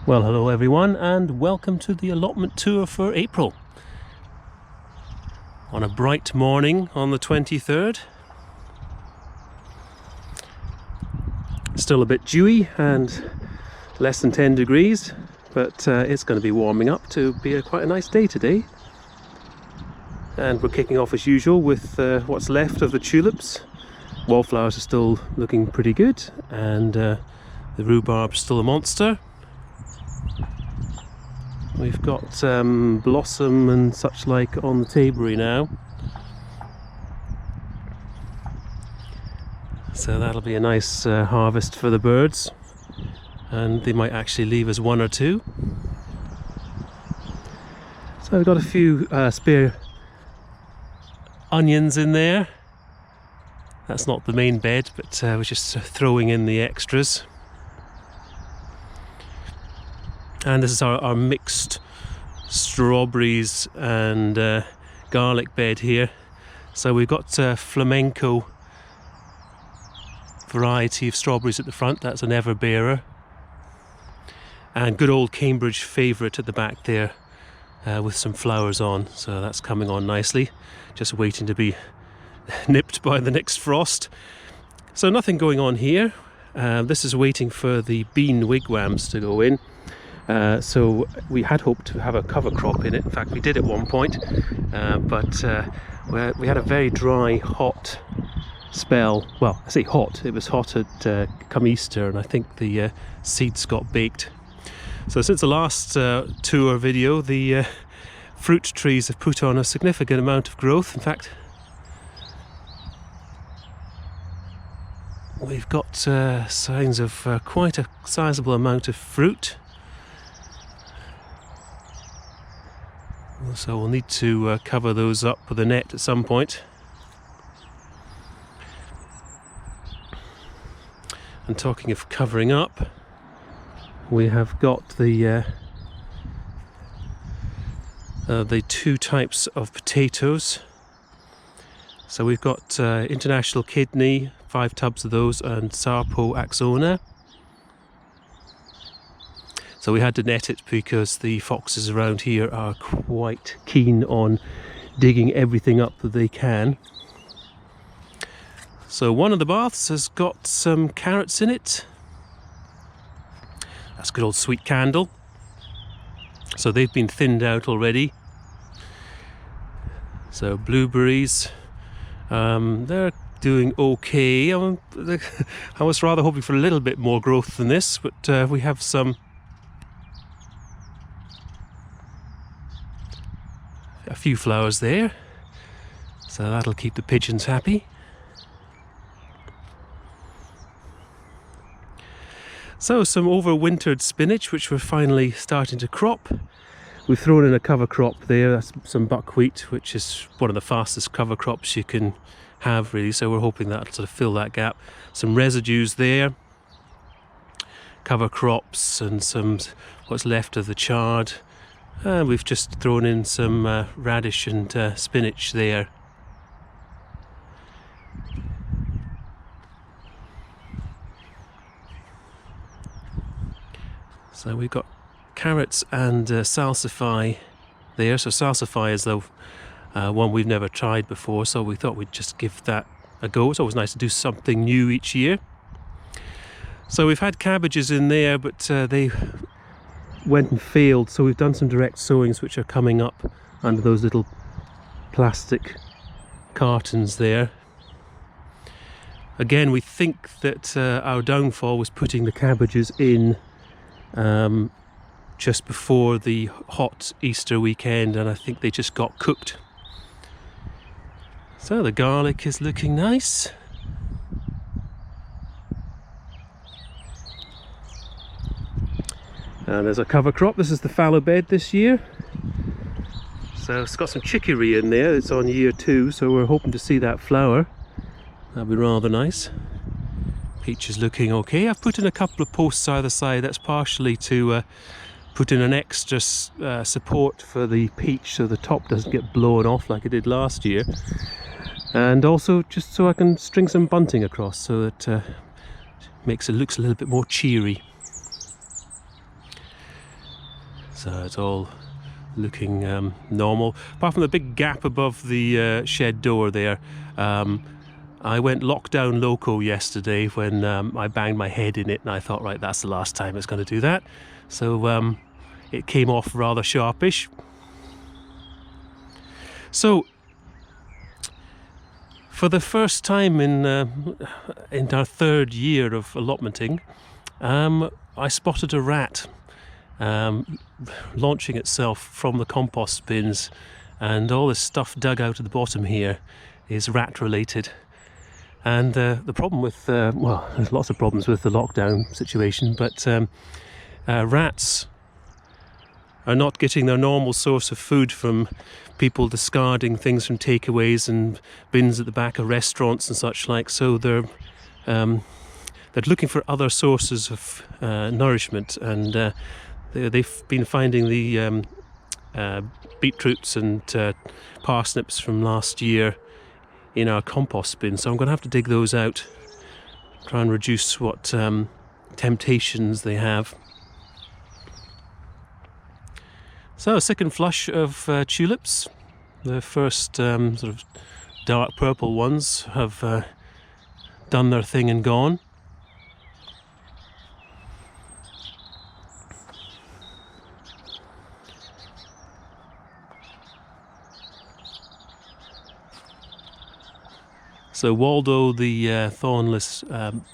Well, hello everyone, and welcome to the allotment tour for April. On a bright morning on the 23rd. Still a bit dewy and less than 10 degrees, but it's going to be warming up to be quite a nice day today. And we're kicking off as usual with what's left of the tulips. Wallflowers are still looking pretty good, and the rhubarb's still a monster. We've got blossom and such like on the tabery now, so that'll be a nice harvest for the birds, and they might actually leave us one or two. So we've got a few spare onions in there. That's not the main bed, but we're just throwing in the extras. And this is our mixed strawberries and garlic bed here. So we've got flamenco variety of strawberries at the front. That's an ever bearer. And good old Cambridge favourite at the back there with some flowers on. So that's coming on nicely. Just waiting to be nipped by the next frost. So nothing going on here. This is waiting for the bean wigwams to go in. So we had hoped to have a cover crop in it. In fact, we did at one point, but we had a very dry, hot spell. Well, I say hot, it was hot at come Easter, and I think the seeds got baked. So since the last tour video, the fruit trees have put on a significant amount of growth. In fact, we've got signs of quite a sizable amount of fruit. So we'll need to cover those up with a net at some point. And talking of covering up, we have got the two types of potatoes. So we've got international kidney, 5 tubs of those, and Sarpo Axona. So we had to net it because the foxes around here are quite keen on digging everything up that they can. So one of the baths has got some carrots in it. That's good old sweet candle. So they've been thinned out already. So blueberries, they're doing okay. I was rather hoping for a little bit more growth than this, but we have a few flowers there, so that'll keep the pigeons happy. So some overwintered spinach, which we're finally starting to crop. We've thrown in a cover crop there. That's some buckwheat, which is one of the fastest cover crops you can have, really, so we're hoping that'll sort of fill that gap. Some residues there, cover crops, and some what's left of the chard. We've just thrown in some radish and spinach there. So we've got carrots and salsify there. So salsify is the one we've never tried before, so we thought we'd just give that a go. It's always nice to do something new each year. So we've had cabbages in there, but they went and failed, so we've done some direct sowings which are coming up under those little plastic cartons there. Again, we think that our downfall was putting the cabbages in just before the hot Easter weekend, and I think they just got cooked. So the garlic is looking nice. And there's a cover crop. This is the fallow bed this year. So it's got some chicory in there. It's on year 2, so we're hoping to see that flower. That'd be rather nice. Peach is looking okay. I've put in a couple of posts either side. That's partially to put in an extra support for the peach so the top doesn't get blown off like it did last year. And also just so I can string some bunting across so that looks a little bit more cheery. So it's all looking normal, apart from the big gap above the shed door there. I went lockdown loco yesterday when I banged my head in it, and I thought, right, that's the last time it's going to do that. So it came off rather sharpish. So for the first time in our third year of allotmenting, I spotted a rat launching itself from the compost bins, and all this stuff dug out of the bottom here is rat related. And the problem with, well, there's lots of problems with the lockdown situation, but rats are not getting their normal source of food from people discarding things from takeaways and bins at the back of restaurants and such like. So they're looking for other sources of nourishment, and they've been finding the beetroots and parsnips from last year in our compost bin. So I'm going to have to dig those out, try and reduce what temptations they have. So a second flush of tulips. The first sort of dark purple ones have done their thing and gone. So Waldo, the thornless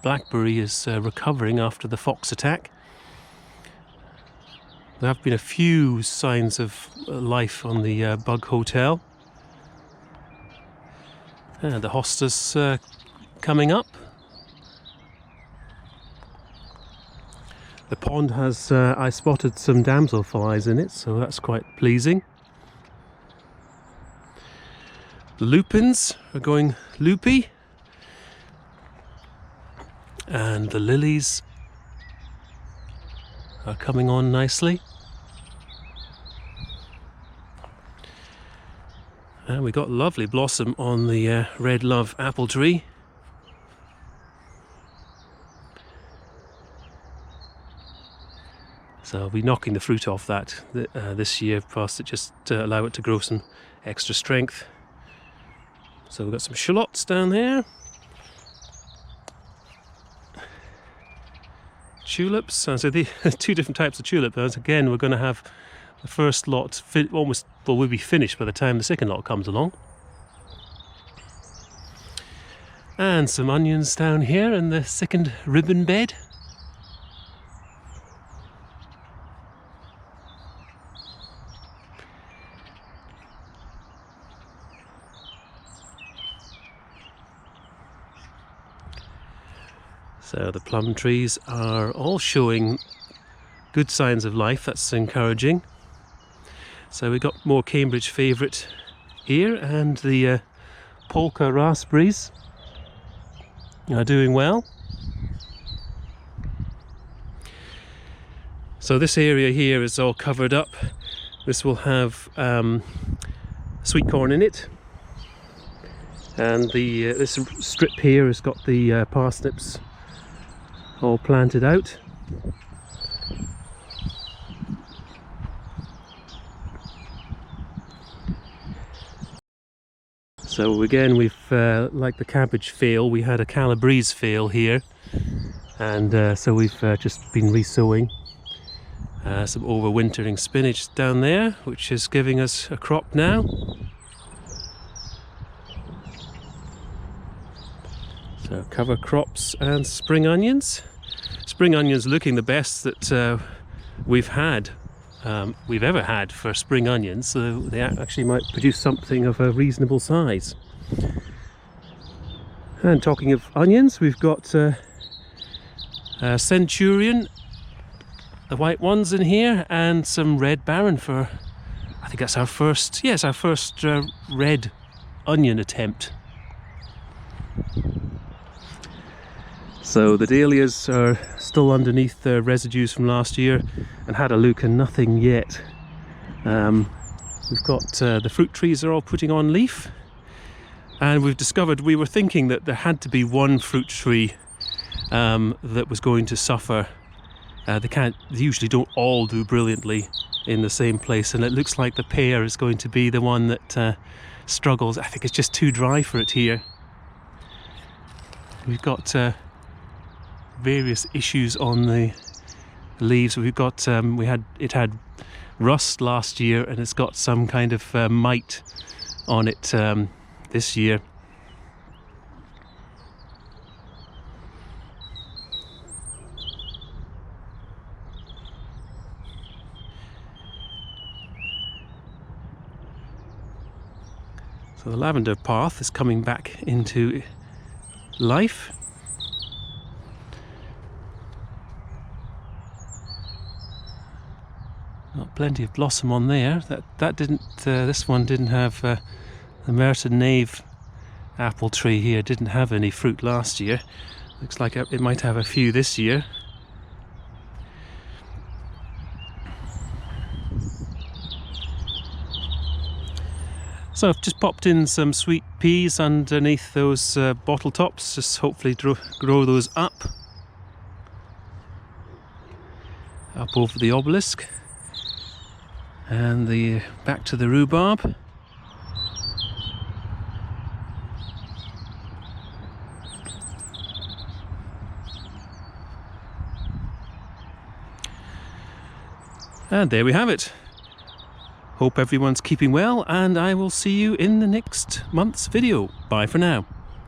blackberry, is recovering after the fox attack. There have been a few signs of life on the bug hotel. And the hosta's coming up. The pond has, I spotted some damselflies in it, so that's quite pleasing. The lupins are going loopy, and the lilies are coming on nicely. And we got lovely blossom on the red love apple tree. So I'll be knocking the fruit off that this year, past it, just to allow it to grow some extra strength. So we've got some shallots down there. Tulips, so the two different types of tulip. Again, we're going to have the first lot almost, well, we'll be finished by the time the second lot comes along. And some onions down here in the second ribbon bed. So the plum trees are all showing good signs of life. That's encouraging. So we've got more Cambridge favourite here, and the polka raspberries are doing well. So this area here is all covered up. This will have sweet corn in it, and this strip here has got the parsnips all planted out. So again, we've like the cabbage fail, we had a calabrese fail here, and so we've just been re-sowing some overwintering spinach down there, which is giving us a crop now. So cover crops and spring onions. Spring onions looking the best that we've ever had for spring onions, so they actually might produce something of a reasonable size. And talking of onions, we've got Centurion, the white ones in here, and some Red Baron for, I think that's our first, yes, our first red onion attempt. So the dahlias are still underneath the residues from last year, and had a look and nothing yet. We've got the fruit trees are all putting on leaf, and we've discovered, we were thinking that there had to be one fruit tree that was going to suffer They usually don't all do brilliantly in the same place, and it looks like the pear is going to be the one that struggles. I think it's just too dry for it here. We've got various issues on the leaves. We've got it had rust last year, and it's got some kind of mite on it this year. So the lavender path is coming back into life. Got plenty of blossom on there. That didn't. This one didn't have the Merton Nave apple tree here. Didn't have any fruit last year. Looks like it might have a few this year. So I've just popped in some sweet peas underneath those bottle tops, just hopefully grow those up over the obelisk. And back to the rhubarb. And there we have it. Hope everyone's keeping well, and I will see you in the next month's video. Bye for now.